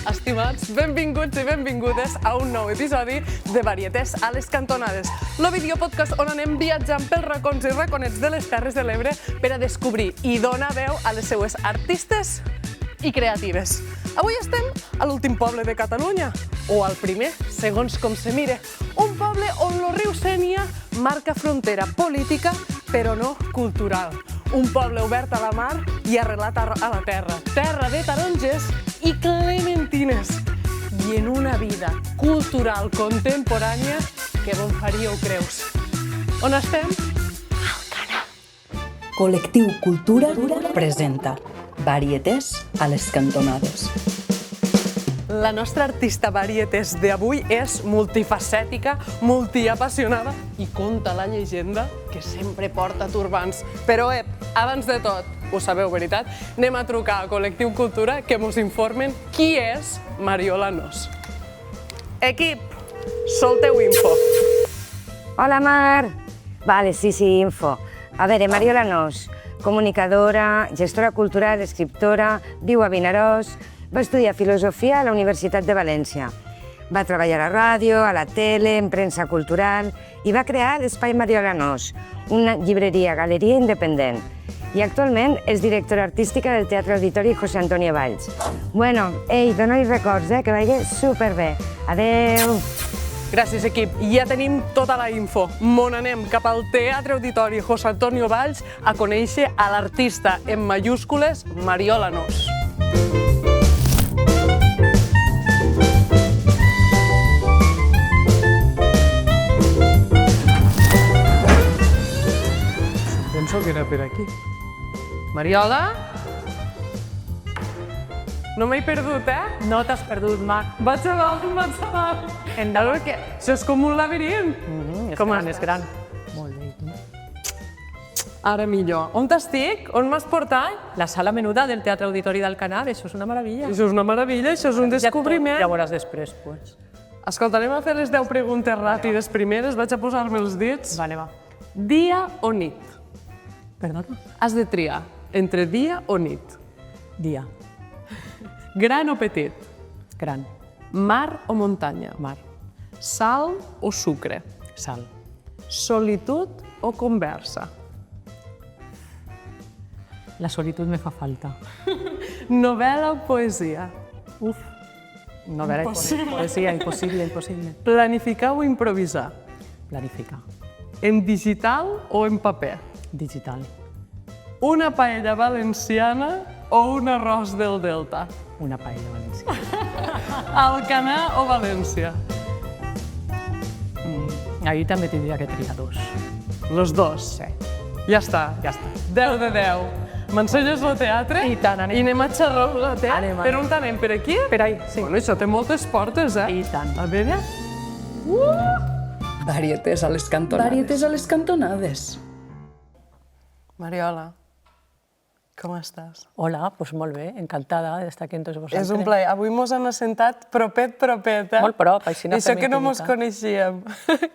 Estimats, benvinguts i benvingudes a un nou episodi de Varietés a les cantonades, el videopodcast on anem viatjant pels racons i raconets de les Terres de l'Ebre per a descobrir i donar veu a les seues artistes i creatives. Avui estem a l'últim poble de Catalunya, o al primer, segons com se mire, un poble on el riu Sénia marca frontera política, però no cultural. Un poble obert a la mar i arrelat a la terra. Terra de taronges i clementines. I en una vida cultural contemporània que bon faríeu creus. On estem? Alcanar. Col·lectiu Cultura presenta Varietés a les cantonades. La nostra artista varietés d'avui és multifacètica, multiapassionada i conta la llegenda que sempre porta turbants. Però, abans de tot, ho sabeu, veritat? Anem a trucar a Col·lectiu Cultura que mos informen qui és Mariola Nos. Equip, solteu info. Hola, Mar. Vale, sí, info. A veure, Mariola Nos, comunicadora, gestora cultural, escriptora, viu a Vinaròs, va estudiar filosofia a la Universitat de València. Va treballar a ràdio, a la tele, en premsa cultural i va crear l'Espai Mariola Nos, una llibreria-galeria independent. I actualment és directora artística del Teatre Auditori José Antonio Valls. Bueno, dona-li records, que vagi superbé. Adeu! Gràcies, equip. Ja tenim tota la info. Mon anem cap al Teatre Auditori José Antonio Valls a conèixer a l'artista en majúscules Mariola Nos. Penso que era per aquí. Mariola? No m'he perdut, No t'has perdut, Marc. Vaig a dalt. Endavant. Això és com un laberint. És gran. Molt bé. Ara millor. On estic? On m'has portat? La sala menuda del Teatre Auditori d'Alcanar, això és una meravella. Això és una meravella, això és un descobriment. Ja veuràs després, pues. Escolta, anem a fer les 10 preguntes ràpides primeres. Vaig a posar-me els dits. Vale, va. Dia o nit? Perdona? Has de triar entre dia o nit. Dia. Gran o petit? Gran. Mar o muntanya? Mar. Sal o sucre? Sal. Solitud o conversa? La solitud me fa falta. Novel·la o poesia? Uf. Novel·la i poesia, impossible. Planificar o improvisar? Planificar. En digital o en paper? Digital. Una paella valenciana o un arròs del Delta? Una paella valenciana. Alcanar o València? Ahir també tindria que triar dos. Los dos? Sí. Ja està. 10 de 10. M'ensenyes el teatre? I tant, anem. I anem a xerrar-lo, Anem. Per on anem? Per aquí? Per ahí, sí. Bueno, això té moltes portes, I tant. A veure? Varietés a les cantonades. Varietés a les cantonades. Mariola, com estàs? Hola, doncs molt bé, encantada d'estar aquí amb tots vosaltres. És un plaer. Avui mos han assentat propet, Molt prop, així no Això fem que no mos intimitat. coneixíem.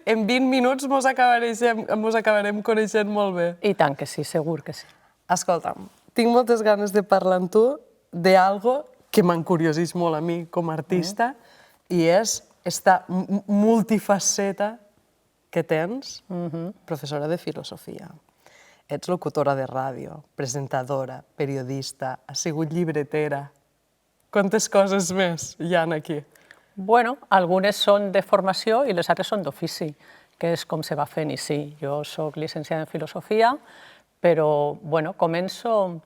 En 20 minuts mos acabarem coneixent molt bé. I tant que sí, segur que sí. Escolta'm, tinc moltes ganes de parlar amb tu d'algo que m'encurioseix molt a mi com a artista i és esta multifaceta que tens, professora de filosofia. Ets locutora de ràdio, presentadora, periodista, has sigut llibretera. Quantes coses més hi ha aquí? Bueno, algunes són de formació i les altres són d'ofici, que és com se va fent. I sí, jo soc llicenciada en filosofia, però, bueno, començo...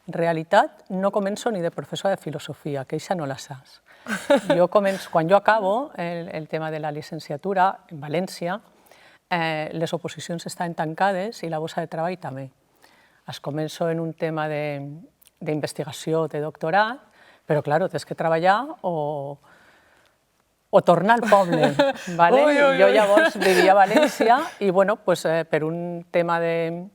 En realitat, no començo ni de professora de filosofia, que això no la saps. Quan jo acabo el tema de la llicenciatura en València, les oposicions estaven tancades i la bossa de treball també. Es començo en un tema d'investigació, de doctorat, però, clar, tens que treballar o tornar al poble. Vale? Jo llavors vivia a València i, bueno, pues, per un tema de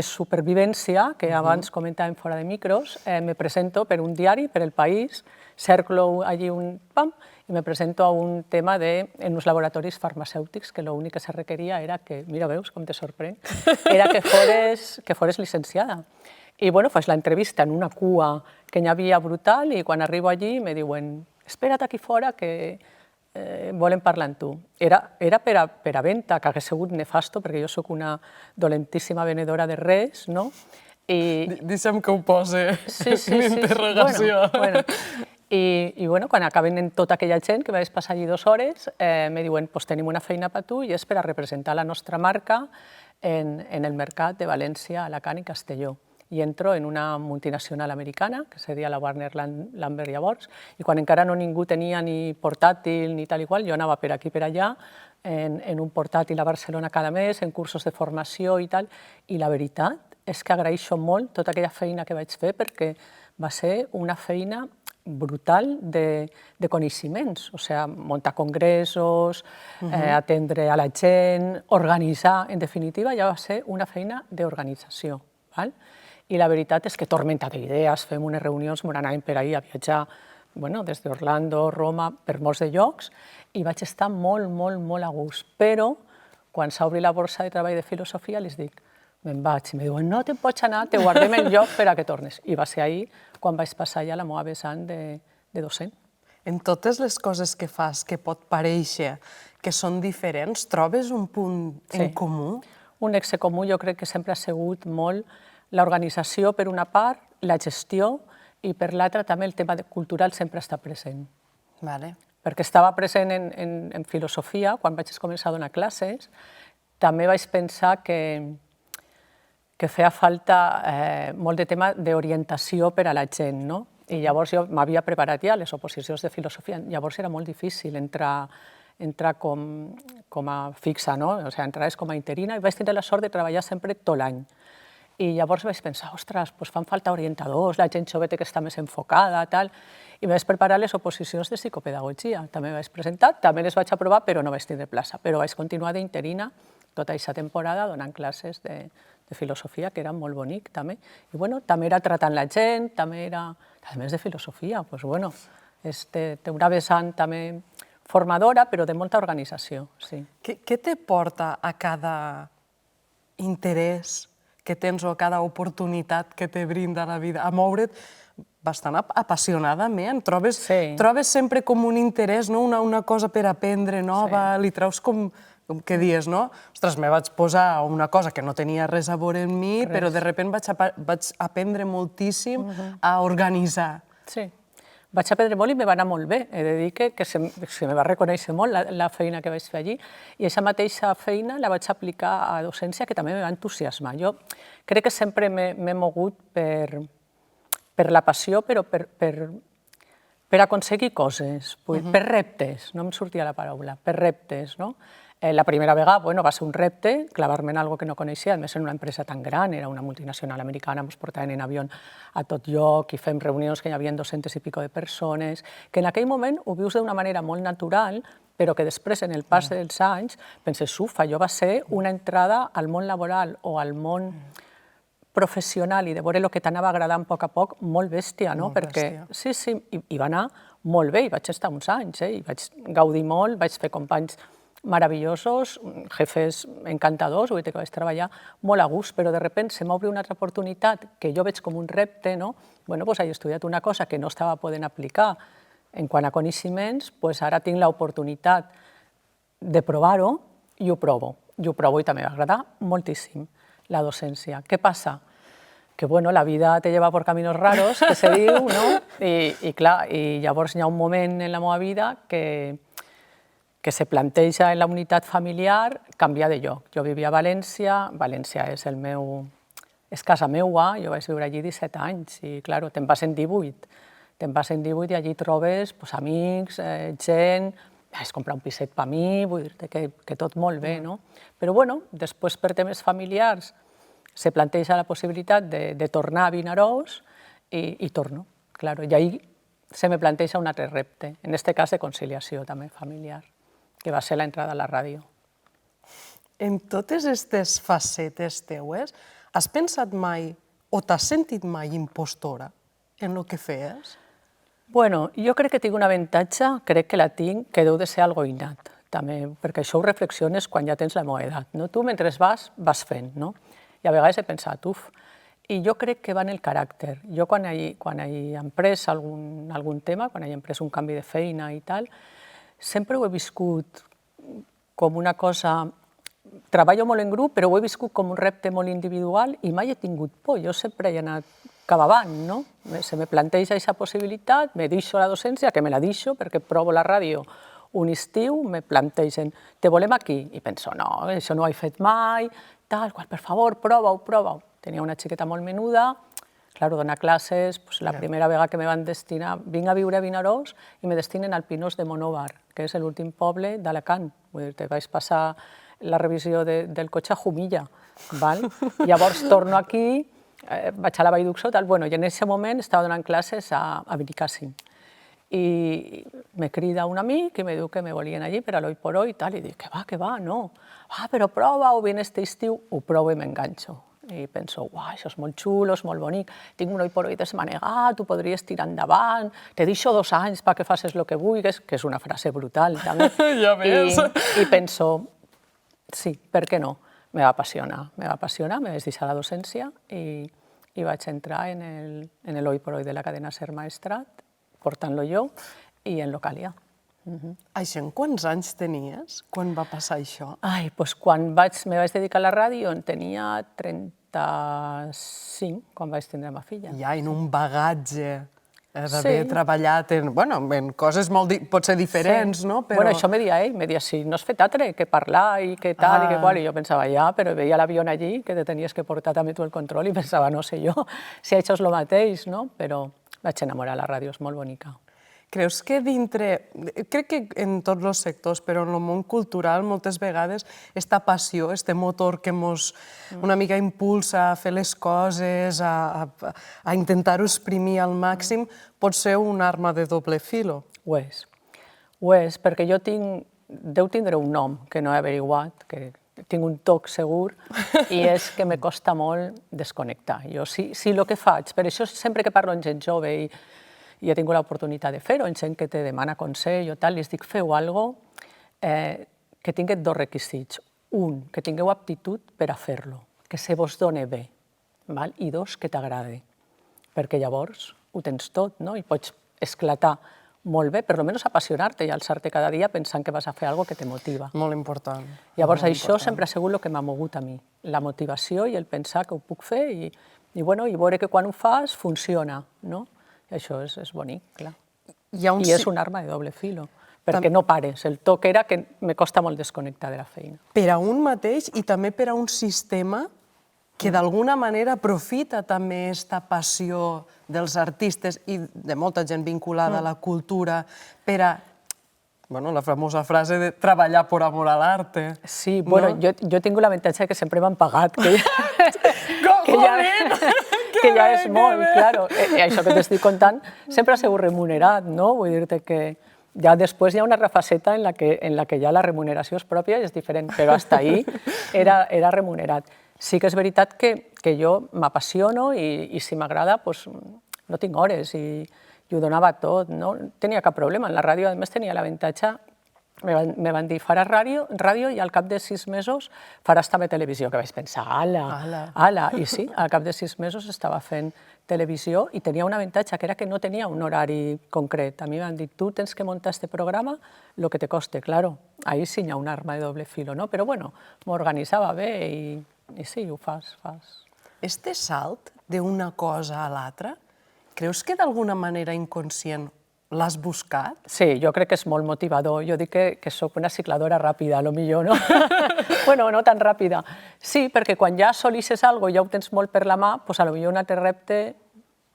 supervivència, que abans comentàvem fora de micros, me presento per un diari, per El País, cerclo allí un pam, i me presento a un tema en uns laboratoris farmacèutics que l'únic que se requeria era que, mira, veus com te sorprèn, era que fores licenciada. I, bueno, faig l'entrevista en una cua que n'hi havia brutal i quan arribo allí me diuen espera't aquí fora que volen parlar amb tu. Era per a venda, que hagués sigut nefasto, perquè jo sóc una dolentíssima venedora de res, no? Deixa'm que ho posi en interrogació. I quan acaben en tota aquella gent, que vaig passar allí 2 hores, me diuen, pues tenim una feina per tu i és per a representar la nostra marca en el mercat de València, Alacant i Castelló. I entro en una multinacional americana, que seria la Warner Lambert llavors, i quan encara ningú tenia ni portàtil ni tal i qual, jo anava per aquí per allà, en un portàtil a Barcelona cada mes, en cursos de formació i tal, i la veritat és que agraeixo molt tota aquella feina que vaig fer perquè va ser una feina brutal de coneixements, o sigui, muntar congressos, atendre a la gent, organitzar, en definitiva, ja va ser una feina d'organització. I la veritat és que tormenta d'idees, fem unes reunions, m'ho anàvem per ahir a viatjar des d'Orlando, Roma, per molts de llocs, i vaig estar molt, molt, molt a gust. Però, quan s'obri la borsa de treball de filosofia, els dic, me'n vaig, i me diuen, no te'n pots anar, te guardem el lloc per a que tornes. I va ser ahir quan vaig passar ja la meva vessant de docent. En totes les coses que fas que pot parèixer que són diferents, trobes un punt en comú? Un nexe comú jo crec que sempre ha sigut molt l'organització per una part, la gestió, i per l'altra també el tema cultural sempre està present. Perquè estava present en filosofia, quan vaig començar a donar classes, també vaig pensar que feia falta molt de tema d'orientació per a la gent, no? I llavors jo m'havia preparat ja les oposicions de filosofia, llavors era molt difícil entrar com a fixa, no? O sigui, entraves com a interina i vaig tenir la sort de treballar sempre tot l'any. I llavors vaig pensar, ostres, fan falta orientadors, la gent jove té que estar més enfocada, tal, i vaig preparar les oposicions de psicopedagogia. També vaig presentar, també les vaig aprovar, però no vaig tenir plaça. Però vaig continuar d'interina tota aquesta temporada donant classes de filosofia, que era molt bonic, també. I, bueno, també era tratant la gent, també era, a més de filosofia, doncs, bueno, té una vessant també formadora, però de molta organització, sí. Què te porta a cada interès que tens o cada oportunitat que te brinda la vida, a moure't bastant apassionadament? Trobes sempre com un interès, una cosa per aprendre nova, li treus com que dius, no? Ostres, me vaig posar una cosa que no tenia res a veure amb mi, però de sobte vaig aprendre moltíssim a organitzar. Sí. Vaig aprendre molt i me va anar molt bé. He de dir que se me va reconèixer molt la feina que vaig fer allí i aquesta mateixa feina la vaig aplicar a docència, que també me va entusiasmar. Jo crec que sempre m'he mogut per la passió, però per aconseguir coses, per reptes, no em sortia la paraula, per reptes, no? La primera vegada va ser un repte, clavar-me en alguna cosa que no coneixia, a més en una empresa tan gran, era una multinacional americana, ens portaven en avió a tot lloc i fem reunions que hi havia 200 i pico de persones, que en aquell moment ho vius d'una manera molt natural, però que després, en el pas dels anys, penses, allò va ser una entrada al món laboral o al món professional i de veure el que t'anava agradant a poc, molt bèstia, no? Perquè sí, i va anar molt bé, i vaig estar uns anys, i vaig gaudir molt, vaig fer companys maravillosos, jefes encantadors, vull dir que vaig treballar molt a gust, però de sobte se m'obre una altra oportunitat que jo veig com un repte, no? Bueno, doncs he estudiat una cosa que no estava podent aplicar en quant a coneixements, doncs ara tinc l'oportunitat de provar-ho i ho provo. I ho provo i també m'agrada moltíssim la docència. Què passa? Que, bueno, la vida te lleva por caminos raros, que se diu, no? I clar, i llavors hi ha un moment en la meva vida que se planteja en la unitat familiar canviar de lloc. Jo vivia a València, València és casa meua, jo vaig viure allí 17 anys i, clar, te'n vas en 18. Te'n vas en 18 i allí trobes amics, gent, vaig comprar un piset per mi, vull dir que tot molt bé, no? Però, bueno, després per temes familiars se planteja la possibilitat de tornar a Vinaròs i torno, claro. I ahí se me planteja un altre repte, en aquest cas de conciliació també familiar, que va ser l'entrada a la ràdio. En totes aquestes facetes teues, has pensat mai o t'has sentit mai impostora en el que feies? Bueno, jo crec que tinc un avantatge, crec que la tinc, que deu de ser algo innat, també, perquè això ho reflexiones quan ja tens la meva edat, no? Tu mentre vas fent, no? I a vegades he pensat, i jo crec que va en el caràcter. Jo quan he emprès algun tema, quan he emprès un canvi de feina i tal, sempre ho he viscut com una cosa... Treballo molt en grup, però ho he viscut com un repte molt individual i mai he tingut por. Jo sempre he anat cap avant, no? Se me planteja aquesta possibilitat, me deixo la docència, que me la deixo, perquè provo la ràdio un estiu, me plantegen, te volem aquí? I penso, no, això no ho he fet mai, tal, per favor, prova-ho. Tenia una xiqueta molt menuda, claro, donar classes, la primera vegada que me van destinar, vinc a viure a Vinaròs i me destinen al Pinós de Monòvar, que és l'últim poble d'Alacant. Vull dir, vaig passar la revisió del cotxe a Jumilla. Llavors torno aquí, vaig a la Vall d'Uxó, i en aquest moment estava donant classes a Benicàssim. I me crida un amic i me diu que me volien allí per a l'Hoy por Hoy i tal, i dic, que va, no. Però prova-ho, ben este estiu, ho provo i m'enganxo. I penso, això és molt xulo, és molt bonic, tinc un Hoy por Hoy desmanegat, tu podries tirar endavant, te deixo 2 anys perquè facis el que vulguis, que és una frase brutal, també. Ja ves. I penso, sí, per què no? Me va apassionar, me vaig deixar la docència i vaig entrar en el Hoy por Hoy de la cadena Ser Maestrat, portant-lo jo, i en Localia. Això en quants anys tenies, quan va passar això? Doncs quan me vaig dedicar a la ràdio en tenia 35, quan vaig tindre la meva filla. Ja, en un bagatge d'haver treballat en coses potser diferents, no? Bueno, això me dia ell, me dia, si no has fet altre que parlar i que tal i que qual, i jo pensava, ja, però veia l'avió allí, que te tenies que portar també tu el control, i pensava, no sé jo, si això és el mateix, no? Però vaig enamorar, la ràdio és molt bonica. Creus que crec que en tots els sectors, però en el món cultural moltes vegades aquesta passió, aquest motor que ens una mica impulsa a fer les coses, a intentar-ho exprimir al màxim, pot ser una arma de doble filo? Ho és, perquè jo deu tindre un nom que no he averiguat, que tinc un toc segur, i és que me costa molt desconnectar. Jo, si el que faig, per això sempre que parlo amb gent jove i he tingut l'oportunitat de fer-ho, en gent que te demana consell o tal, li dic, feu alguna cosa que tingui 2 requisits. Un, que tingueu aptitud per a fer-lo, que se vos doni bé, i 2, que t'agrade, perquè llavors ho tens tot, no? I pots esclatar molt bé, per almenys apassionar-te i alçar-te cada dia pensant que vas a fer alguna cosa que te motiva. Molt important. Llavors això sempre ha sigut el que m'ha mogut a mi, la motivació i el pensar que ho puc fer i veure que quan ho fas funciona, no? Això és bonic, clar. I és una arma de doble filo, perquè no pares. El toc era que me costa molt desconnectar de la feina. Per a un mateix i també per a un sistema que d'alguna manera aprofita també aquesta passió dels artistes i de molta gent vinculada a la cultura per a, la famosa frase de treballar per amor a l'arte. Sí, bueno, jo he tingut l'avantatge que sempre m'han pagat. Que ja és molt, claro. Això que t'estic contant sempre ha sigut remunerat, no? Vull dir-te que ja després hi ha una refaceta en la que ja la remuneració és pròpia i és diferent, però fins ahí era remunerat. Sí que és veritat que jo m'apassiono i si m'agrada, no tinc hores i ho donava tot, no tenia cap problema. En la ràdio, a més, tenia l'avantatge. Me van dir, faràs ràdio i al cap de 6 mesos faràs també televisió, que vaig pensar, ala. I sí, al cap de 6 mesos estava fent televisió i tenia un avantatge, que era que no tenia un horari concret. A mi m'han dit, tu tens que muntar este programa lo que te coste, claro. Ahí sí hi ha un arma de doble filo, no? Però bueno, m'organitzava bé i sí, ho fas. Este salt d'una cosa a l'altra, creus que d'alguna manera inconscient l'has buscat? Sí, jo crec que és molt motivador. Jo dic que soc una cicladora ràpida, potser, no? Bueno, no tan ràpida. Sí, perquè quan ja assolixes alguna cosa i ja ho tens molt per la mà, potser un altre repte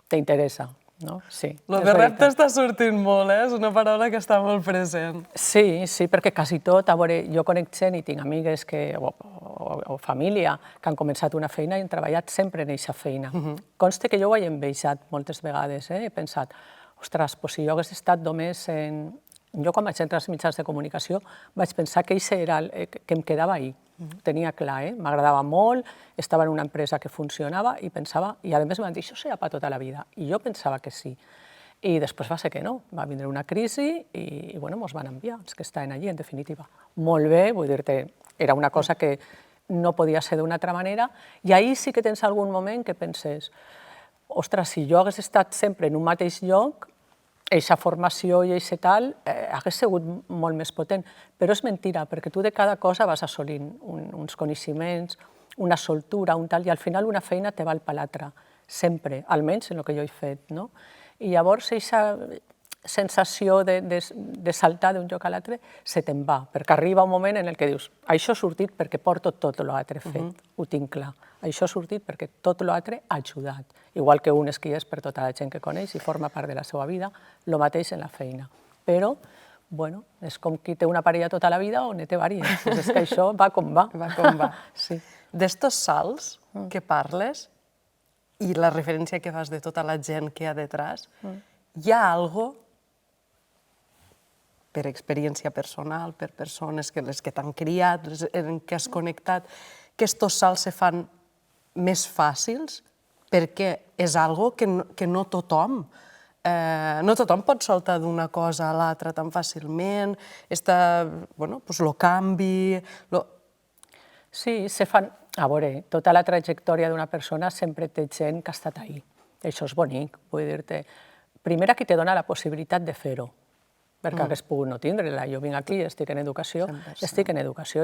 t'interessa. No? Sí, Lo és de repte veritat. està sortint molt, és una paraula que està molt present. Sí, sí, perquè quasi tot, a veure, jo conec gent i tinc amigues o família que han començat una feina i han treballat sempre en aquesta feina. Conste que jo ho he envejat moltes vegades, he pensat, ostres, si jo hagués estat només en... Jo quan vaig entrar als mitjans de comunicació vaig pensar que això era que em quedava ahí. Ho tenia clar, m'agradava molt, estava en una empresa que funcionava i pensava, i a més m'han dit, això serà per tota la vida. I jo pensava que sí. I després va ser que no, va vindre una crisi i bueno, mos van enviar, els que estaven allí, en definitiva. Molt bé, vull dir-te, era una cosa que no podia ser d'una altra manera, i ahir sí que tens algun moment que penses, ostres, si jo hagués estat sempre en un mateix lloc, aquesta formació i aquest tal hagués sigut molt més potent. Però és mentira, perquè tu de cada cosa vas assolint uns coneixements, una soltura, un tal, i al final una feina te val per l'altra, sempre, almenys en el que jo he fet, no? I llavors aquesta sensació de saltar d'un lloc a l'altre se te'n va, perquè arriba un moment en el que dius, això ha sortit perquè porto tot l'altre fet, ho tinc clar. Això ha sortit perquè tot l'altre ha ajudat. Igual que un esquies per tota la gent que coneix i forma part de la seva vida, el mateix en la feina. Però, bueno, és com qui té una parella tota la vida o ne té diverses. És que això va com va. Va com va. Sí. D'estos salts que parles i la referència que fas de tota la gent que hi ha detrás, hi ha algo per experiència personal, per persones que les que t'han criat, en què has connectat, que estos salts se fan més fàcils perquè és algo que no tothom pot saltar d'una cosa a l'altra tan fàcilment, el canvi... Sí, se fan... A veure, tota la trajectòria d'una persona sempre té gent que ha estat ahí. Això és bonic, vull dir-te. Primer, aquí te dona la possibilitat de fer-ho, perquè hagués pogut no tindre-la. Jo vinc aquí, estic en educació,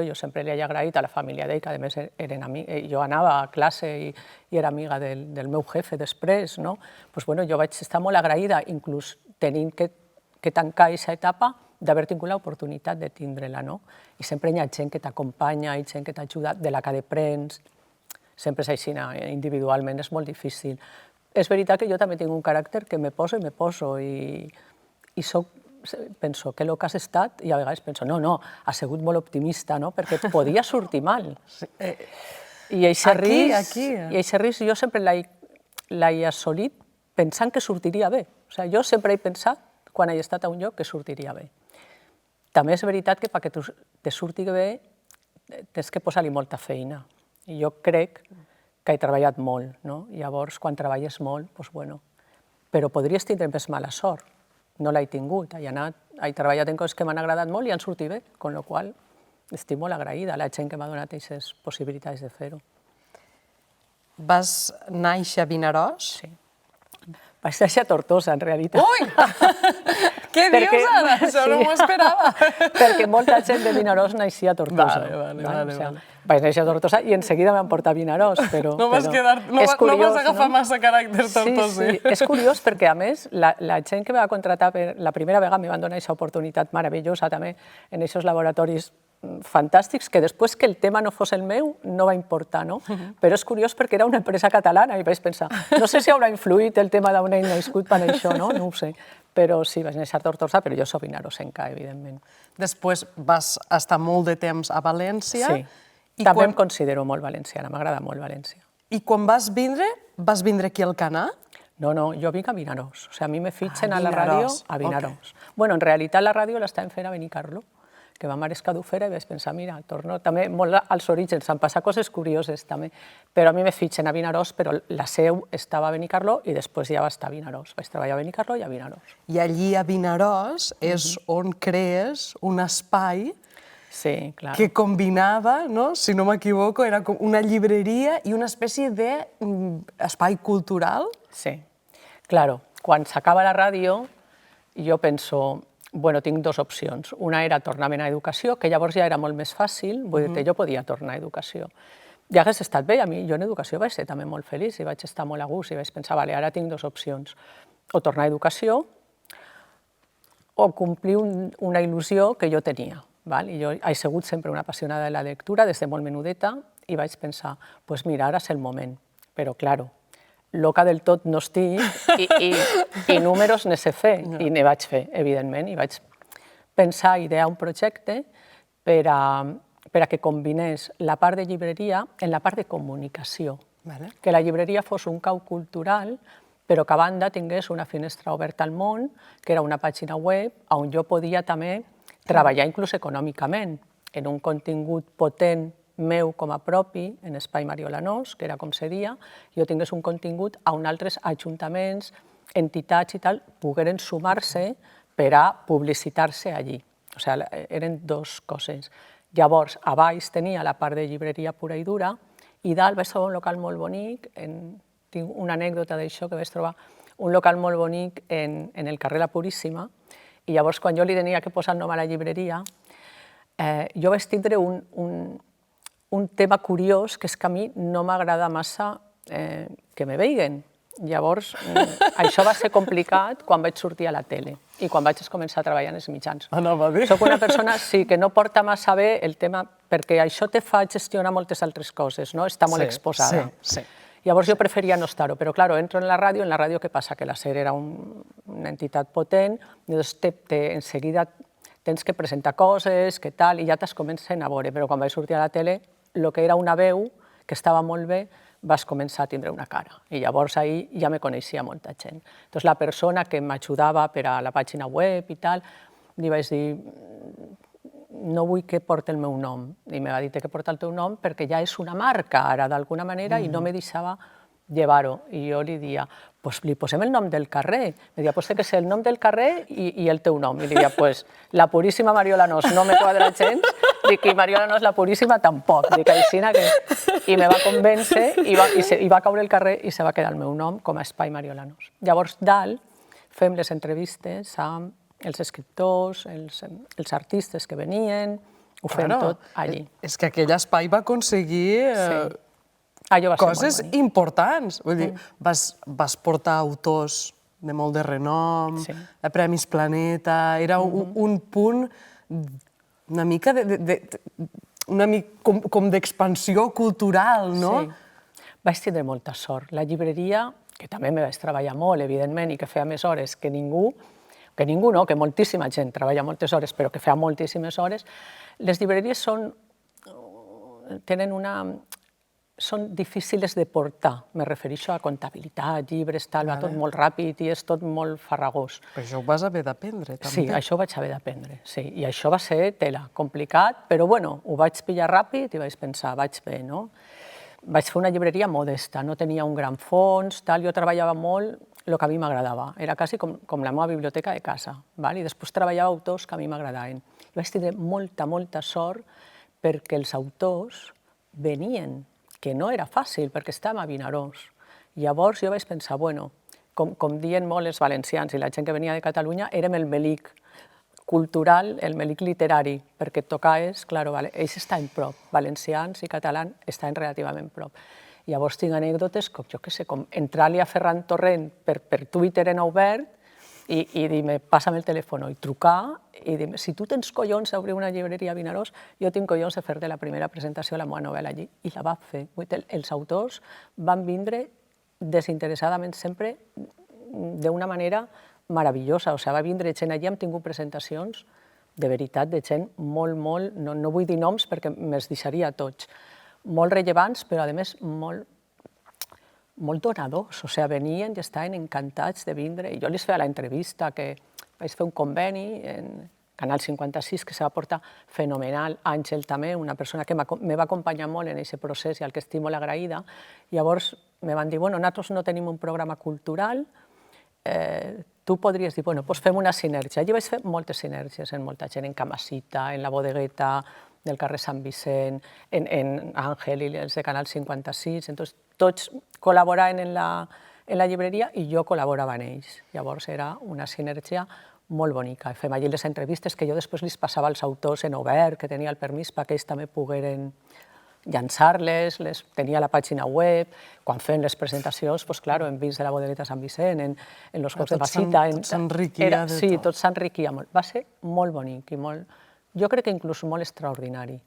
jo sempre li he agraït a la família d'ell, que a més eren amics, jo anava a classe i era amiga del meu jefe després, no? Doncs jo vaig estar molt agraïda, inclús tenint que tancar aquesta etapa, d'haver tingut l'oportunitat de tindre-la, no? I sempre hi ha gent que t'acompanya, hi ha gent que t'ajuda, de la que aprens, sempre és així, individualment és molt difícil. És veritat que jo també tinc un caràcter que me poso i penso que el que has estat, i a vegades penso, no, has sigut molt optimista, no? Perquè et podia sortir mal. I aquest risc jo sempre l'he assolit pensant que sortiria bé. Jo sempre he pensat, quan he estat a un lloc, que sortiria bé. També és veritat que perquè te surti bé tens que posar-li molta feina. I jo crec que he treballat molt, no? Llavors, quan treballes molt, doncs bueno, però podries tindre més mala sort. No l'he tingut, he treballat en coses que m'han agradat molt i han sortit bé, amb la qual cosa estic molt agraïda a la gent que m'ha donat aquestes possibilitats de fer-ho. Vas néixer a Vinaròs? Sí. Vaig néixer a Tortosa, en realitat. Ui! Què dius ara? Això no m'ho esperava. Perquè molta gent de Vinaròs naixia a Tortosa. Vale. Vaig néixer a Tortosa i en seguida m'han portat a Vinaròs, però... No vas agafar massa caràcter tortosí. Sí, és curiós perquè, a més, la gent que me va contratar la primera vegada me van donar aquesta oportunitat meravellosa també en aquests laboratoris fantàstics, que després que el tema no fos el meu no va importar, no? Però és curiós perquè era una empresa catalana i vaig pensar, no sé si haurà influït el tema d'on he nascut per això, no? No ho sé. Però sí, vaig néixer a Tortosa, però jo soc vinarosenca, evidentment. Després vas estar molt de temps a València. Sí, també em considero molt valenciana, m'agrada molt València. I quan vas vindre aquí al Canà? No, jo vinc a Vinaròs. O sigui, a mi me fitxen a la ràdio a Vinaròs. Bueno, en realitat la ràdio l'estàvem fent a Benicarló, que va marescar d'Ofera i vaig pensar, mira, torno també molt als orígens, em passa coses curioses també, però a mi me fitxen a Vinaròs, però la seu estava a Benicarló i després ja va estar a Vinaròs. Vaig treballar a Benicarló i a Vinaròs. I allí a Vinaròs és on crees un espai que combinava, si no m'equivoco, era com una llibreria i una espècie d'espai cultural. Sí, claro. Quan s'acaba la ràdio, jo penso, bueno, tinc dues opcions. Una era tornar-me a educació, que llavors ja era molt més fàcil, vull dir-te, jo podia tornar a educació. Ja hagués estat bé, a mi, jo en educació vaig ser també molt feliç i vaig estar molt a gust i vaig pensar, vale, ara tinc dues opcions, o tornar a educació o complir una il·lusió que jo tenia. I jo he sigut sempre una apassionada de la lectura des de molt menudeta i vaig pensar, doncs mira, ara és el moment. Però, clar, loca del tot no estic i números ne sé fer, i ne vaig fer, evidentment, i vaig pensar, idear un projecte per a que combinés la part de llibreria en la part de comunicació, que la llibreria fos un cau cultural, però que a banda tingués una finestra oberta al món, que era una pàgina web on jo podia també treballar inclús econòmicament, en un contingut potent meu com a propi, en Espai Mariola Nos, que era com seria, jo tingués un contingut on altres ajuntaments, entitats i tal, pogueren sumar-se per a publicitar-se allí. O sigui, eren dues coses. Llavors, a baix tenia la part de llibreria pura i dura, i dalt vaig trobar un local molt bonic, tinc una anècdota d'això, que vaig trobar un local molt bonic en el carrer La Puríssima, i llavors quan jo li tenia que posar el nom a la llibreria, jo vaig tindre un tema curiós, que és que a mi no m'agrada massa que me veiguen. Llavors, això va ser complicat quan vaig sortir a la tele i quan vaig començar a treballar en els mitjans. Anava bé. Soc una persona, sí, que no porta massa bé el tema, perquè això te fa gestionar moltes altres coses, no? Està molt exposada. Llavors jo preferia no estar-ho, però clar, entro en la ràdio què passa? Que la SER era una entitat potent, llavors en seguida tens que presentar coses, que tal, i ja t'es comencen a veure, però quan vaig sortir a la tele, el que era una veu, que estava molt bé, vas començar a tindre una cara. I llavors ahir ja me coneixia molta gent. Llavors la persona que m'ajudava per a la pàgina web i tal, li vaig dir, no vull que porti el meu nom. I me va dir que porta el teu nom perquè ja és una marca ara, d'alguna manera, i no me deixava llevar-ho. I jo li dia, pues li posem el nom del carrer. Me dia, pues té que ser el nom del carrer i el teu nom. I li dia, pues la Puríssima Mariola Nos no me quadra gens, dic, i Mariola Nos la Puríssima tampoc. Dic, aixina que... I me va convèncer i va caure el carrer i se va quedar el meu nom com a Espai Mariola Nos. Llavors, dalt, fem les entrevistes amb els escriptors, els artistes que venien, ho fem tot allí. És que aquell espai va aconseguir coses importants. Vull dir, vas portar autors de molt de renom, Premis Planeta, era un punt una mica com d'expansió cultural, no? Sí. Vaig tindre molta sort. La llibreria, que també me vaig treballar molt, evidentment, i que feia més hores que ningú no, que moltíssima gent treballa moltes hores, però que feia moltíssimes hores, les llibreries són difícils de portar. Me refereixo a comptabilitat, llibres, tal, va tot molt ràpid i és tot molt farragós. Però això ho vas haver d'aprendre, també. Sí, això ho vaig haver d'aprendre, sí. I això va ser tela, complicat, però bueno, ho vaig pillar ràpid i vaig pensar, vaig bé, no? Vaig fer una llibreria modesta, no tenia un gran fons, tal, jo treballava molt el que a mi m'agradava. Era quasi com la meva biblioteca de casa, i després treballava autors que a mi m'agradaven. I vaig tindre molta sort perquè els autors venien, que no era fàcil, perquè estàvem a Vinaròs. Llavors jo vaig pensar, bueno, com diuen molt els valencians i la gent que venia de Catalunya, érem el melic cultural, el melic literari, perquè tocaves, clar, ells estaven prop, valencians i catalans estaven relativament prop. Llavors tinc anècdotes, com jo què sé, com entrar-li a Ferran Torrent per Twitter en obert i dir-me, passa'm el telèfon, i trucar, i dir-me, si tu tens collons d'obrir una llibreria a Vinaròs, jo tinc collons de fer-te la primera presentació de la meva novel·la allí. I la va fer. Els autors van vindre desinteressadament sempre d'una manera meravellosa. O sigui, va vindre gent allí, hem tingut presentacions de veritat de gent molt, no vull dir noms perquè me'ls deixaria tots, molt rellevants, però a més molt donadors. O sigui, venien i estaven encantats de vindre. I jo els feia l'entrevista, que vaig fer un conveni en Canal 56, que se va portar fenomenal. Àngel també, una persona que me va acompanyar molt en aquest procés i al que estic molt agraïda. Llavors me van dir, bueno, nosaltres no tenim un programa cultural, tu podries dir, bueno, doncs fem una sinergia. Allí vaig fer moltes sinèrgies en molta gent, en Camasita, en la bodegueta del carrer Sant Vicent, en Àngel i els de Canal 56. Entonces, tots col·laboraven en la llibreria i jo col·laborava en ells. Llavors era una sinergia molt bonica. Fem allí les entrevistes que jo després els passava als autors en obert, que tenia el permís perquè ells també pogueren llançar-les, tenia la pàgina web, quan feien les presentacions, doncs, clar, hem vist de la bodegueta Sant Vicent, en els Cops de Basita... Tot s'enriquia de tot. Sí, tot s'enriquia molt. Va ser molt bonic i molt, jo crec que inclús molt extraordinari.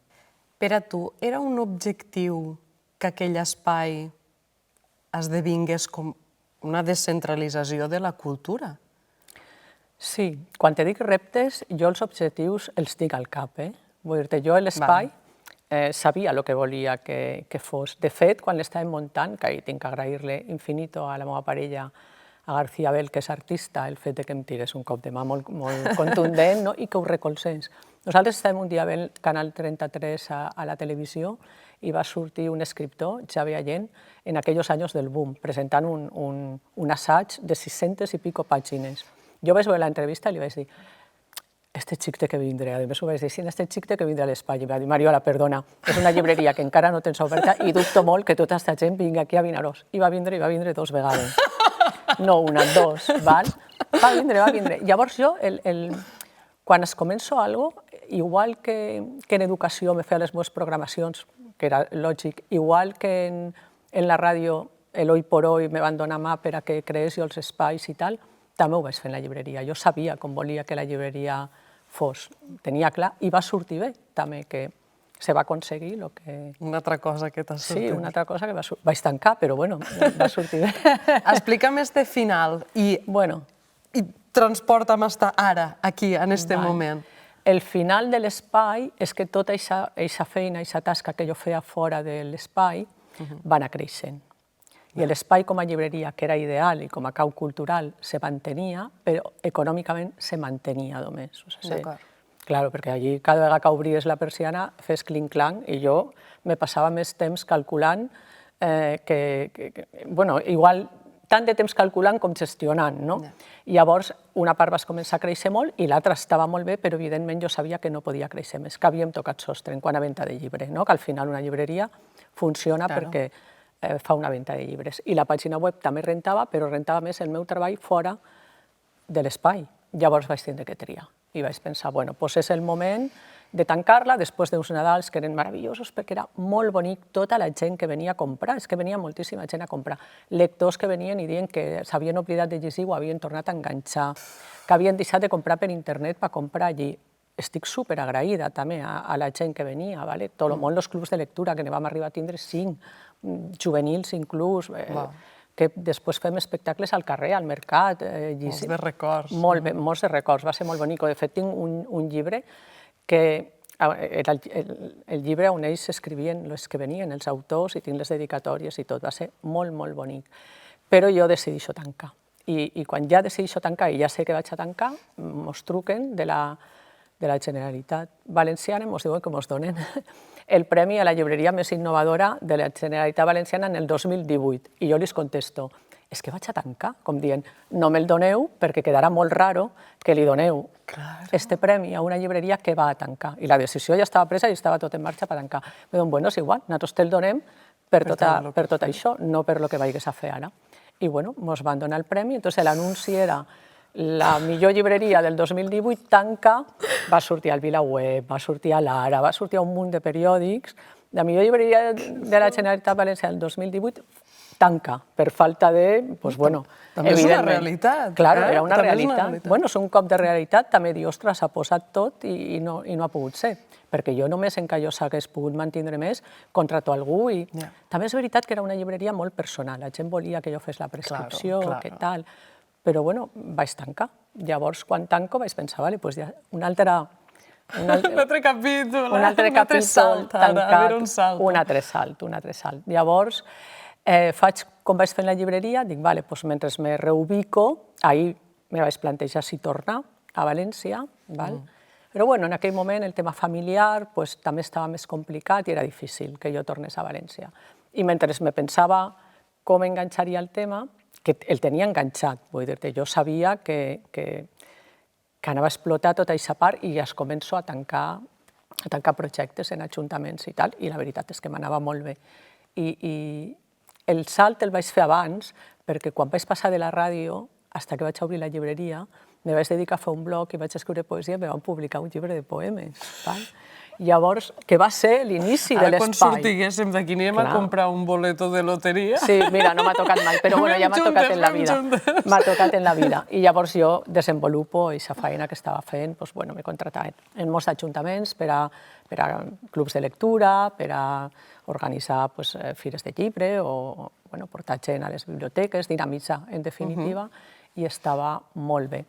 Per a tu, era un objectiu que aquell espai esdevingués com una descentralització de la cultura. Sí, quan te dic reptes, jo els objectius els tinc al cap. Vull dir-te, jo l'espai sabia el que volia que fos. De fet, quan l'estàvem muntant, que ahir tinc que agrair-li infinito a la meva parella, a García Bel, que és artista, el fet que em tires un cop de mà molt contundent i que ho recolzés. Nosaltres estàvem un dia a veure Canal 33 a la televisió i va sortir un escriptor, Xavi Allén, en aquells anys del boom, presentant un assaig de 600 i pico pàgines. Jo vaig veure l'entrevista i li vaig dir este xic té que vindre, a més ho vaig dir, sí, este xic té que vindre a l'espai. I em va dir, Mariola, perdona, és una llibreria que encara no tens oferta i dubto molt que tota aquesta gent vingui aquí a Vinaròs. I va vindre 2 vegades. No una, 2, val? Va vindre. Llavors jo, quan es començo alguna cosa, igual que en educació me feia les meves programacions, que era lògic, igual que en la ràdio, l'Hoy por Hoy, me van donar mà per a que creés jo els espais i tal, també ho vaig fer en la llibreria. Jo sabia com volia que la llibreria fos. Tenia clar, i va sortir bé, també, que se va aconseguir el que... Una altra cosa que t'ha sortit. Sí, una altra cosa que vaig tancar, però bueno, va sortir bé. Explica'm este final i transporta'm hasta ara, aquí, en este moment. El final de l'espai és que tota aquesta feina, aquesta tasca que jo feia fora de l'espai, va anar creixent. I l'espai com a llibreria, que era ideal i com a cau cultural, se mantenia, però econòmicament se mantenia només. D'acord. Claro, perquè allí cada vegada que obries la persiana fes clinc-clanc i jo me passava més temps calculant bueno, igual tant de temps calculant com gestionant, no? Llavors, una part va començar a créixer molt i l'altra estava molt bé, però evidentment jo sabia que no podia créixer més, que havíem tocat sostre en quant a venda de llibre, no? Que al final una llibreria funciona perquè fa una venda de llibres. I la pàgina web també rentava, però rentava més el meu treball fora de l'espai. Llavors vaig tindre que triar i vaig pensar, bueno, doncs és el moment de tancar-la després d'uns Nadals que eren meravellosos perquè era molt bonic tota la gent que venia a comprar, és que venia moltíssima gent a comprar, lectors que venien i deien que s'havien oblidat de llegir o havien tornat a enganxar, que havien deixat de comprar per internet per comprar allí. Estic superagraïda també a la gent que venia, tot el món, els clubs de lectura, que ne vam arribar a tindre 5, juvenils inclús, que després fem espectacles al carrer, al mercat. Molts de records. Molts de records, va ser molt bonic. De fet, tinc un llibre que era el llibre on ells escrivien els que venien, els autors, i tinc les dedicatòries i tot. Va ser molt, molt bonic. Però jo decideixo tancar. I quan ja decideixo tancar, i ja sé que vaig a tancar, mos truquen de la Generalitat Valenciana, mos diuen que mos donen el premi a la llibreria més innovadora de la Generalitat Valenciana en el 2018. I jo els contesto, és que vaig a tancar, com dient, no me'l doneu perquè quedarà molt raro que li doneu este premi a una llibreria que va a tancar. I la decisió ja estava presa i estava tot en marxa per tancar. Me diuen, bueno, és igual, nosaltres te'l donem per tot això, no per el que vagis a fer ara. I bueno, mos van donar el premi, entonces l'anunci era la millor llibreria del 2018 tanca, va sortir al VilaWeb, va sortir a l'Ara, va sortir a un munt de periòdics. La millor llibreria de la Generalitat Valenciana del 2018 tanca, per falta de... Bueno, també és una realitat. Clar, era una realitat. Bueno, és un cop de realitat, també dir, ostres, s'ha posat tot i no ha pogut ser. Perquè jo només en que jo s'hagués pogut mantindre més, contrato algú i... També és veritat que era una llibreria molt personal. La gent volia que jo fes la prescripció, que tal... Però, bueno, vaig tancar. Llavors, quan tanco, vaig pensar, vale, doncs ja un altre capítol, un altre salt, un altre salt. Llavors, com vaig fer la llibreria, dic, vale, doncs mentre me reubico, ahir me vaig plantejar si tornar a València, però, bueno, en aquell moment el tema familiar també estava més complicat i era difícil que jo tornés a València. I mentre me pensava com enganxaria el tema, que el tenia enganxat, vull dir-te, jo sabia que anava a explotar tota aquesta part i ja es començo a tancar projectes en ajuntaments i tal, i la veritat és que m'anava molt bé. I el salt el vaig fer abans, perquè quan vaig passar de la ràdio fins que vaig obrir la llibreria, me vaig dedicar a fer un blog i vaig escriure poesia i me van publicar un llibre de poemes. Llavors, que va ser l'inici de l'espai. Ara quan sortiguéssim d'aquí anem a comprar un boleto de loteria. Sí, mira, no m'ha tocat mai, però bueno, ja m'ha tocat en la vida. M'ha tocat en la vida. I llavors jo desenvolupo aquesta feina que estava fent, doncs bueno, m'he contratat en molts ajuntaments per a clubs de lectura, per a organitzar fires de llibre o portar gent a les biblioteques, dinamitzar, en definitiva, i estava molt bé.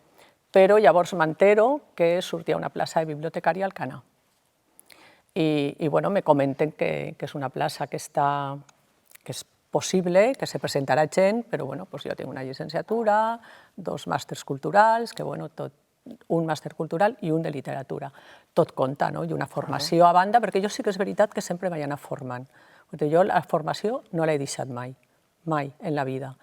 Però llavors m'entero que sortia una plaça de bibliotecària al Canà. I me comenten que és una plaça que és possible, que se presentarà gent, però jo tinc una llicenciatura, 2 màsters culturals, un màster cultural i un de literatura. Tot compta, i una formació a banda, perquè jo sí que és veritat que sempre m'he anat formant. Jo la formació no l'he deixat mai, mai en la vida.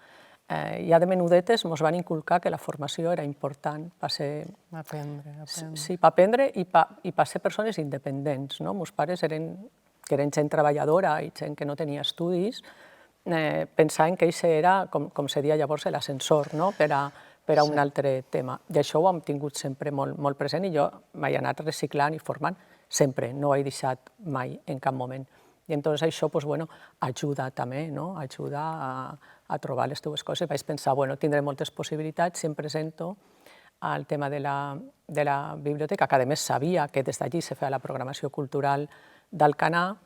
Ja de menudetes ens van inculcar que la formació era important per ser... Aprendre. Sí, per aprendre i per ser persones independents. Meus pares que eren gent treballadora i gent que no tenia estudis, pensaven que això era, com se deia llavors, l'ascensor per a un altre tema. I això ho hem tingut sempre molt present i jo m'he anat reciclant i formant sempre, no ho he deixat mai en cap moment. I llavors això ajuda també, ajuda a trobar les teves coses. Vaig pensar, tindré moltes possibilitats si em presento al tema de la biblioteca, que a més sabia que des d'allí se feia la programació cultural d'Alcanar,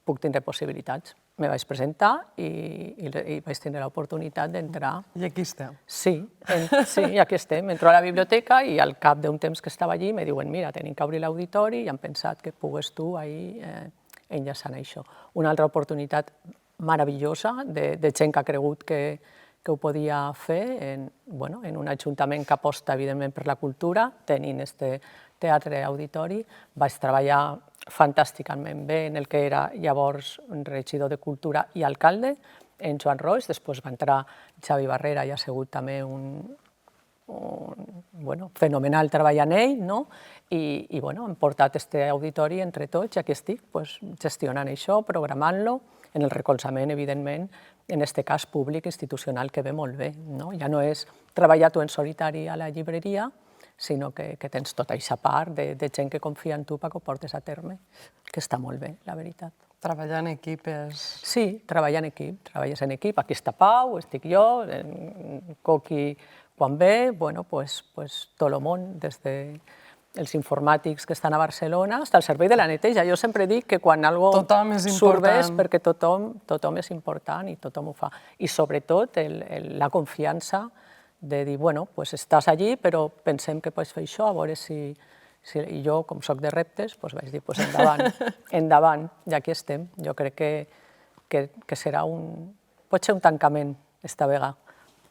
puc tindre possibilitats. Me vaig presentar i vaig tenir l'oportunitat d'entrar. I aquí estem. Sí, i aquí estem. Entro a la biblioteca i al cap d'un temps que estava allí me diuen, mira, tenim que obrir l'auditori i han pensat que pugues tu enllaçant això. Una altra oportunitat meravellosa de gent que ha cregut que ho podia fer en un ajuntament que aposta, evidentment, per la cultura, tenint este teatre auditori. Vaig treballar fantàsticament bé en el que era llavors regidor de Cultura i alcalde, en Joan Roig. Després va entrar Xavi Barrera i ha sigut també fenomenal treballar en ell, i hem portat aquest auditori entre tots i aquí estic gestionant això, programant-lo, en el recolzament, evidentment, en aquest cas públic, institucional, que ve molt bé. Ja no és treballar tu en solitari a la llibreria, sinó que tens tota aquesta part de gent que confia en tu perquè ho portes a terme, que està molt bé, la veritat. Treballar en equip és... Sí, treballar en equip. Treballes en equip. Aquí està Pau, estic jo, en Coqui quan ve, tot el món, des dels informàtics que estan a Barcelona fins al servei de la neteja. Jo sempre dic que quan algo surt bé és perquè tothom és important i tothom ho fa. I sobretot la confiança de dir, estàs allí, però pensem que pots fer això, a veure si... I jo, com soc de reptes, vaig dir, endavant, i aquí estem. Jo crec que serà pot ser un tancament, esta vegada.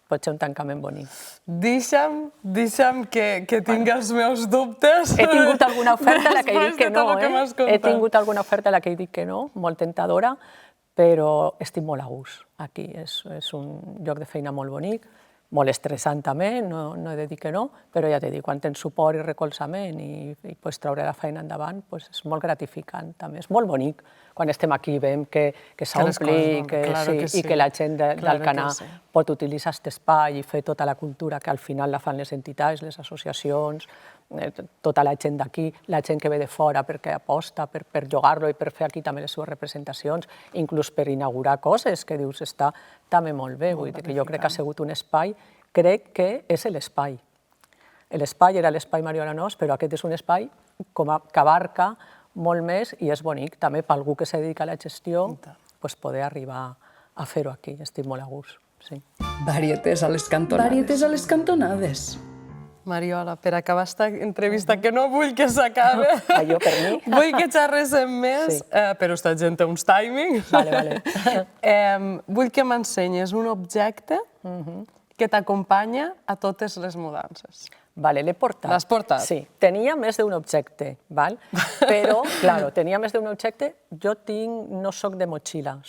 Pot ser un tancament bonic. Deixa'm que tinc els meus dubtes. He tingut alguna oferta a la que he dit que no, He tingut alguna oferta a la que he dit que no, molt tentadora, però estic molt a gust aquí. És un lloc de feina molt bonic, molt estressant també, no he de dir que no, però ja t'he dit, quan tens suport i recolzament i pots treure la feina endavant, és molt gratificant també, és molt bonic quan estem aquí i veiem que s'ompli i que la gent d'Alcanar pot utilitzar aquest espai i fer tota la cultura que al final la fan les entitats, les associacions, tota la gent d'aquí, la gent que ve de fora perquè aposta per llogar-lo i per fer aquí també les seves representacions, inclús per inaugurar coses que dius està també molt bé. Vull dir que jo crec que ha sigut un espai, crec que és l'espai. L'espai era l'espai Mariola Nos, però aquest és un espai que abarca molt més i és bonic també per algú que se dedica a la gestió poder arribar a fer-ho aquí. Estic molt a gust. Varietés a les cantonades. Varietés a les cantonades. Mariola, per acabar aquesta entrevista, que no vull que s'acabe, vull que xerréssim més, però esta gent té uns timings. Vull que m'ensenyes un objecte que t'acompanya a totes les mudances. L'he portat. L'has portat? Sí. Tenia més d'un objecte, però, clar, tenia més d'un objecte. Jo no soc de motxilla.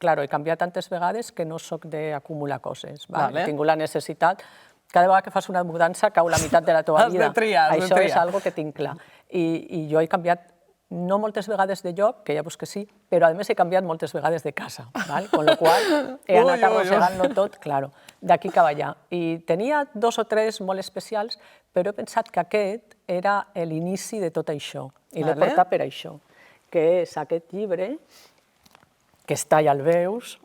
Clar, he canviat tantes vegades que no soc d'acumular coses. He tingut la necessitat. Cada vegada que fas una mudança cau la meitat de la teva vida. Has de triar, Això és una que tinc clar. I jo he canviat no moltes vegades de lloc, que ja veus que sí, però a més he canviat moltes vegades de casa, con la qual he anat arrossegant-lo tot, d'aquí cap allà. I tenia 2 o 3 molt especials, però he pensat que aquest era l'inici de tot això, i l'he portat per això, que és aquest llibre, que està, ja el veus,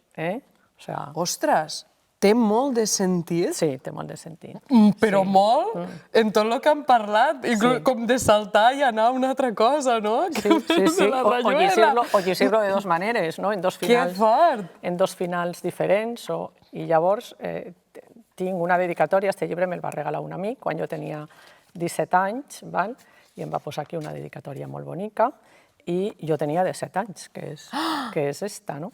Ostres! té molt de sentit, Sí, té molt de sentit. però molt, en tot el que han parlat, com de saltar i anar a una altra cosa, no? Sí. O llegir-lo de dues maneres, no? En dos finals. Que fort! En dos finals diferents. I llavors tinc una dedicatòria, aquest llibre me'l va regalar un amic quan jo tenia 17 anys, i em va posar aquí una dedicatòria molt bonica, i jo tenia 17 anys, que és esta, no?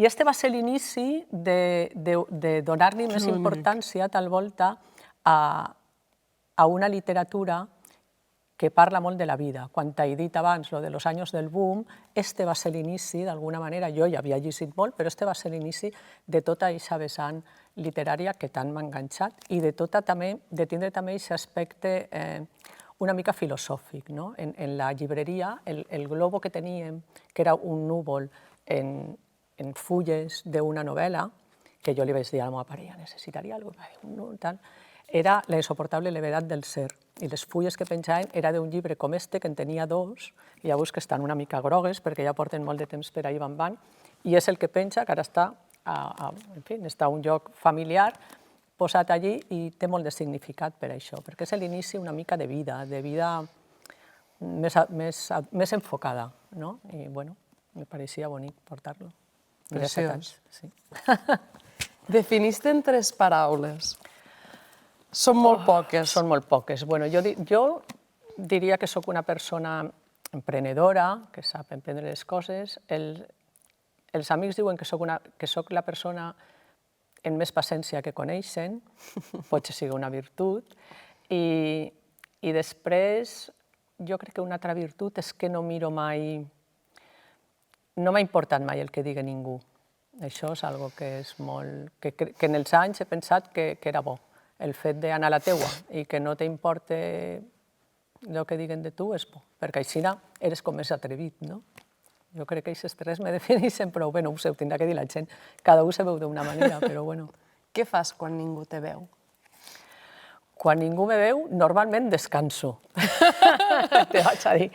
I este va ser l'inici de donar-li més importància, tal volta, a una literatura que parla molt de la vida. Quan t'he dit abans lo de los años del boom, este va ser l'inici, d'alguna manera, jo ja havia llegit molt, però este va ser l'inici de tota aquesta vessant literària que tant m'ha enganxat i de tindre també aquest aspecte una mica filosòfic. En la llibreria, el globo que teníem, que era un núvol en fulles d'una novel·la, que jo li vaig dir a la meva parella, necessitaria alguna cosa, era La insoportable levedad del ser. I les fulles que penjaven era d'un llibre com este, que en tenia dos, i llavors que estan una mica grogues, perquè ja porten molt de temps per ahí van, i és el que penja, que ara està a un lloc familiar, posat allí, i té molt de significat per això, perquè és l'inici una mica de vida més enfocada, no? I, bueno, me pareixia bonic portar-lo. Preciós. Definiste en 3 paraules. Són molt poques. Són molt poques. Bueno, jo diria que sóc una persona emprenedora, que sap emprendre les coses. Els amics diuen que sóc la persona amb més paciència que coneixen, potser sigui una virtut. I després, jo crec que una altra virtut és que no miro mai... No m'ha importat mai el que digui ningú. Això és una que és molt... que en els anys he pensat que era bo. El fet d'anar a la teua i que no t'importi el que diguen de tu és bo, perquè així eres com més atrevit, no? Jo crec que aquests 3 me defineixen prou bé, no ho sé, ho tindrà que dir la gent. Cada un se veu d'una manera, però bueno. Què fas quan ningú te veu? Quan ningú me veu, normalment descanso. Te vaig a dir.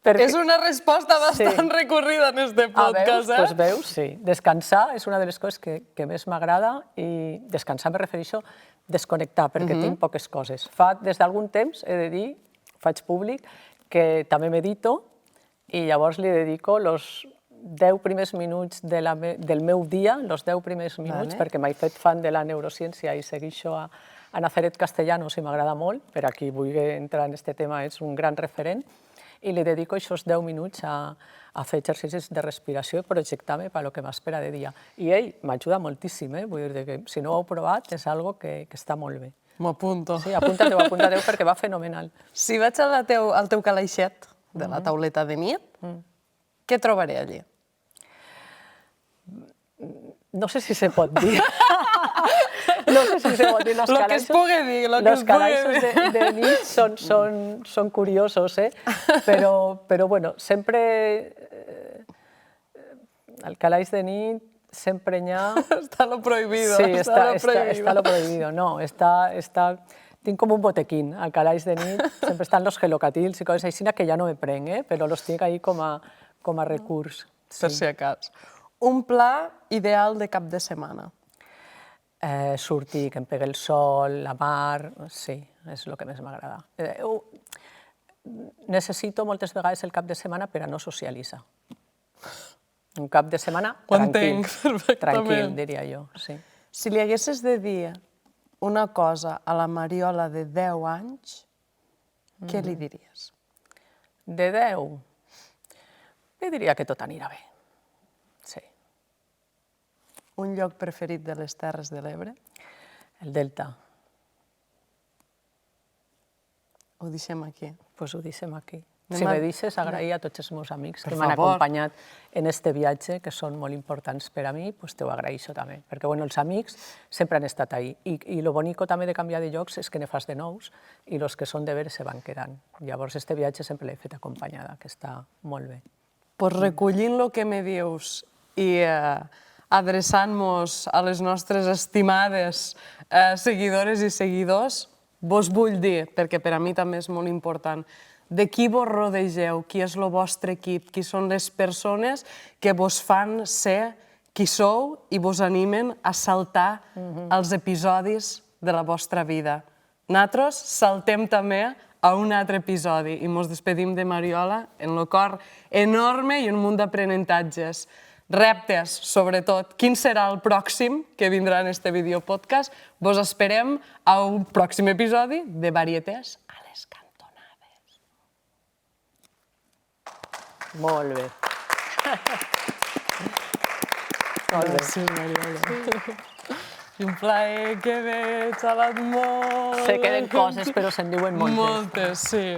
És una resposta bastant recorrida en este podcast, eh? Doncs veus, sí. Descansar és una de les coses que més m'agrada i descansar me refereixo a desconnectar, perquè tinc poques coses. Des d'algun temps, he de dir, faig públic, que també medito i llavors li dedico els 10 primers minuts del meu dia, els 10 primers minuts, perquè m'he fet fan de la neurociència i segueixo a Nazaret Castellanos i m'agrada molt, per a qui vulgui entrar en aquest tema és un gran referent, i li dedico aquests 10 minuts a fer exercicis de respiració i projectar-me per al que m'espera de dia. I ell m'ajuda moltíssim, vull dir que si no ho heu provat és una cosa que està molt bé. M'ho apunto. Sí, apunta-t'ho perquè va fenomenal. Si vaig al teu calaixet de la tauleta de nit, què trobaré allí? No sé si se pot dir. No sé si se pot dir. Lo que es pugui dir, lo que es pugui dir. Los calaixos de nit són curiosos, però bueno, sempre... Al calaix de nit sempre n'hi ha... Està lo prohibido. Sí, està lo prohibido. No, tinc com un botequín al calaix de nit. Sempre estan los gelocatils i coses així que ja no me prenc, però los tinc ahí com a recurs. Per si acas. Un pla ideal de cap de setmana. Sortir, que em pegui el sol, la mar... Sí, és el que més m'agrada. Necessito moltes vegades el cap de setmana per a no socialitzar. Un cap de setmana tranquil, diria jo. Si li haguessis de dir una cosa a la Mariola de 10 anys, què li diries? De 10? Li diria que tot anirà bé. Sí. Un lloc preferit de les Terres de l'Ebre? El Delta. Ho deixem aquí. Doncs ho deixem aquí. Si me deixes, agrair a tots els meus amics que m'han acompanyat en este viatge, que són molt importants per a mi, doncs t'ho agraeixo també. Perquè els amics sempre han estat ahí. I el bonico també de canviar de llocs és que ne fas de nous i els que són de veres se van quedant. Llavors, este viatge sempre l'he fet acompanyada, que està molt bé. Pues recollint el que me dius i adreçant-nos a les nostres estimades seguidores i seguidors, vos vull dir, perquè per a mi també és molt important, de qui vos rodegeu, qui és el vostre equip, qui són les persones que vos fan ser qui sou i vos animen a saltar els episodis de la vostra vida. Nosaltres saltem també a un altre episodi i mos despedim de Mariola en el cor enorme i un munt d'aprenentatges. Reptes, sobretot. Quin serà el pròxim que vindrà en este videopodcast? Vos esperem a un pròxim episodi de Varietés a les cantonades. Molt bé. Gràcies, Mariola. Un plaer, que bé, he xalat molt. Se queden coses, però se'n diuen moltes. Moltes, sí.